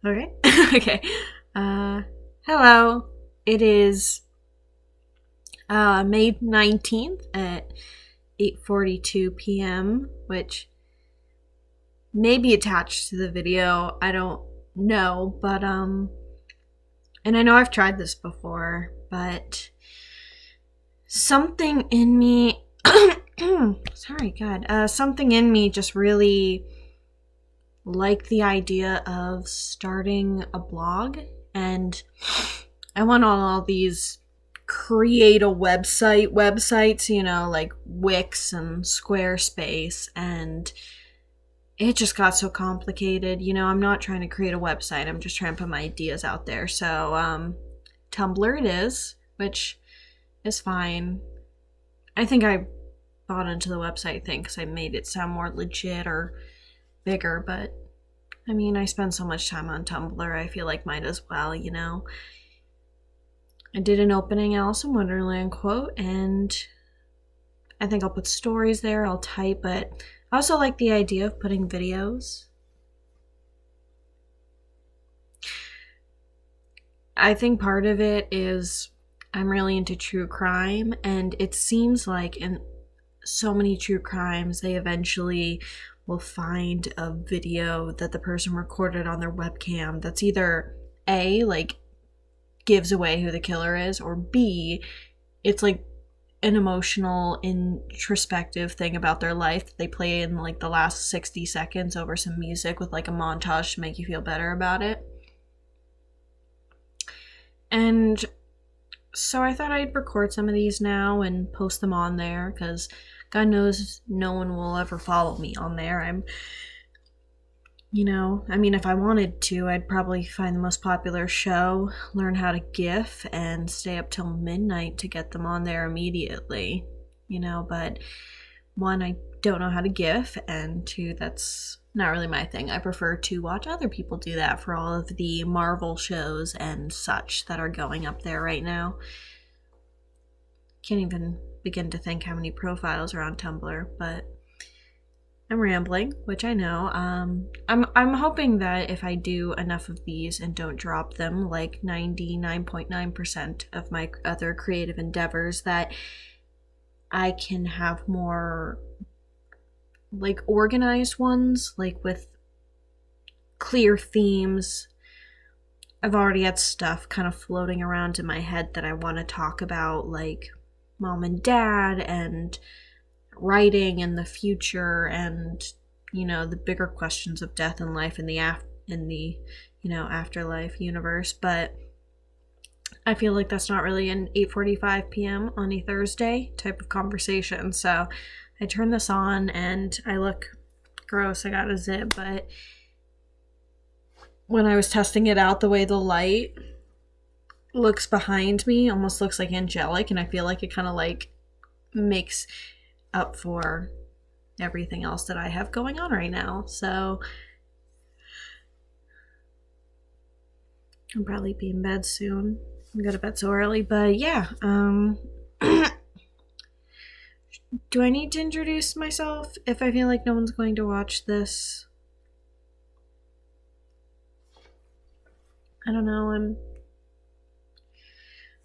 Okay. Okay. Hello. It is May 19th at 8:42 p.m., which may be attached to the video. I don't know, but and I know I've tried this before, but something in me sorry, God. Something in me just really liked the idea of starting a blog, and I went on all these create a websites, like Wix and Squarespace, and it just got so complicated. I'm not trying to create a website, I'm just trying to put my ideas out there. So, Tumblr it is, which is fine. I think I bought into the website thing because I made it sound more legit or bigger, but I mean, I spend so much time on Tumblr, I feel like might as well. I did an opening Alice in Wonderland quote, and I think I'll put stories there, I'll type, but I also like the idea of putting videos. I think part of it is I'm really into true crime, and it seems like in so many true crimes, they eventually will find a video that the person recorded on their webcam that's either A, like, gives away who the killer is, or B, it's like an emotional, introspective thing about their life. They play in like the last 60 seconds over some music with like a montage to make you feel better about it. And so I thought I'd record some of these now and post them on there, because God knows no one will ever follow me on there. If I wanted to, I'd probably find the most popular show, learn how to GIF, and stay up till midnight to get them on there immediately. But one, I don't know how to GIF, and two, that's not really my thing. I prefer to watch other people do that for all of the Marvel shows and such that are going up there right now. Can't even begin to think how many profiles are on Tumblr, but I'm rambling, which I know. I'm hoping that if I do enough of these and don't drop them like 99.9% of my other creative endeavors, that I can have more like organized ones, like with clear themes. I've already had stuff kind of floating around in my head that I want to talk about, like mom and dad and writing and the future, and the bigger questions of death and life in the afterlife universe. But I feel like that's not really an 8:45 p.m. on a Thursday type of conversation. So I turn this on and I look gross. I got a zip, but when I was testing it out, the way the light looks behind me almost looks like angelic, and I feel like it kind of like makes up for everything else that I have going on right now. So I'll probably be in bed soon. I go to bed so early, but yeah. Do I need to introduce myself if I feel like no one's going to watch this? I don't know.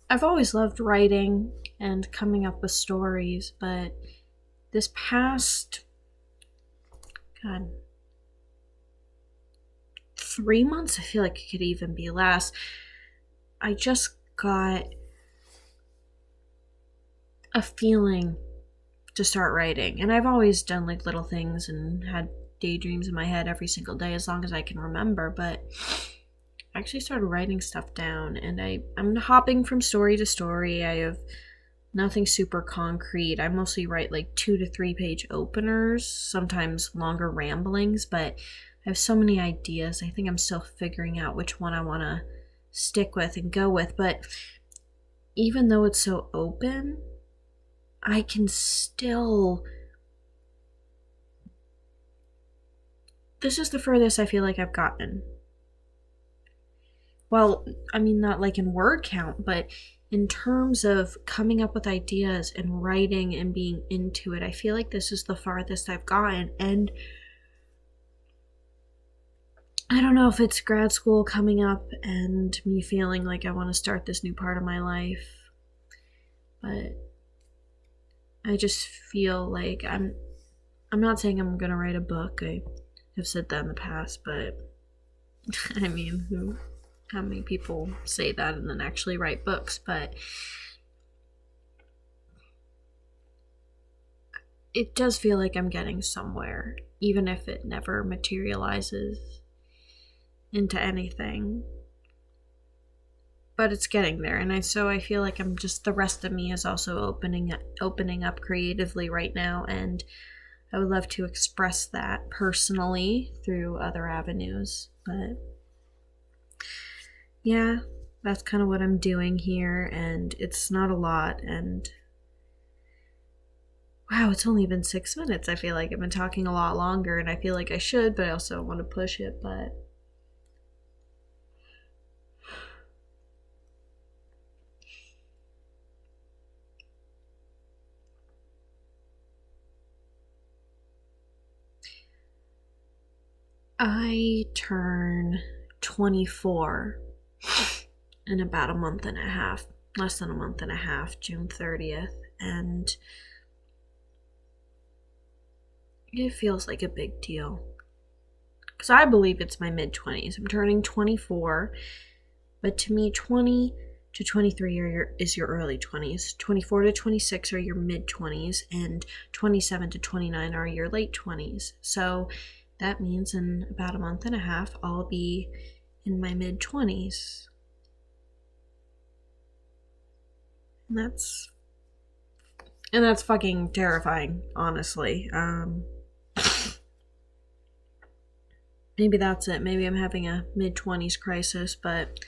I've always loved writing and coming up with stories, but this past 3 months, I feel like it could even be less, I just got a feeling to start writing. And I've always done like little things and had daydreams in my head every single day as long as I can remember, but I actually started writing stuff down, and I'm hopping from story to story. I have nothing super concrete. I mostly write like 2 to 3 page openers, sometimes longer ramblings, but I have so many ideas. I think I'm still figuring out which one I want to stick with and go with. But even though it's so open, I can still... This is the furthest I feel like I've gotten. Well, I mean, not like in word count, but in terms of coming up with ideas and writing and being into it, I feel like this is the farthest I've gotten. And I don't know if it's grad school coming up and me feeling like I want to start this new part of my life, but I just feel like I'm not saying I'm gonna write a book. I have said that in the past, but I mean, how many people say that and then actually write books? But it does feel like I'm getting somewhere, even if it never materializes into anything. But it's getting there, and so I feel like I'm just, the rest of me is also opening up creatively right now, and I would love to express that personally through other avenues. But yeah, that's kind of what I'm doing here, and it's not a lot. And wow, it's only been 6 minutes. I feel like I've been talking a lot longer, and I feel like I should, but I also want to push it. But I turn 24 in about a month and a half, less than a month and a half, June 30th, and it feels like a big deal. Because I believe it's my mid 20s. I'm turning 24, but to me, 20 to 23 is your early 20s. 24 to 26 are your mid 20s, and 27 to 29 are your late 20s. So that means in about a month and a half, I'll be in my mid 20s. And that's fucking terrifying, honestly. Maybe that's it. Maybe I'm having a mid-20s crisis, but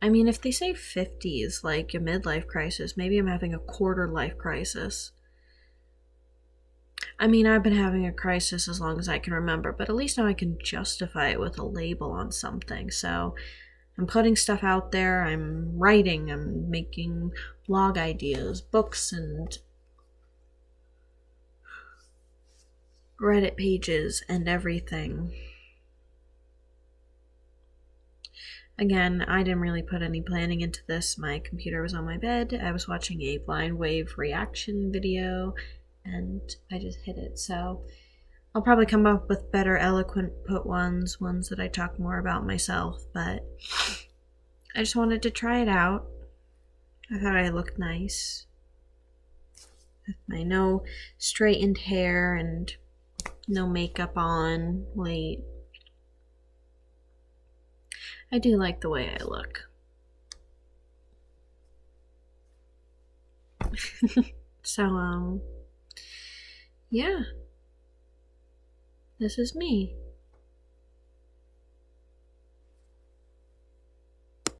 I mean, if they say 50s, like a midlife crisis, maybe I'm having a quarter life crisis. I mean, I've been having a crisis as long as I can remember, but at least now I can justify it with a label on something. So I'm putting stuff out there, I'm writing, I'm making blog ideas, books, and Reddit pages, and everything. Again, I didn't really put any planning into this. My computer was on my bed. I was watching a blind wave reaction video and I just hit it. So I'll probably come up with better eloquent put ones that I talk more about myself, but I just wanted to try it out. I thought I looked nice with my no straightened hair and no makeup on late. I do like the way I look. So, yeah. This is me.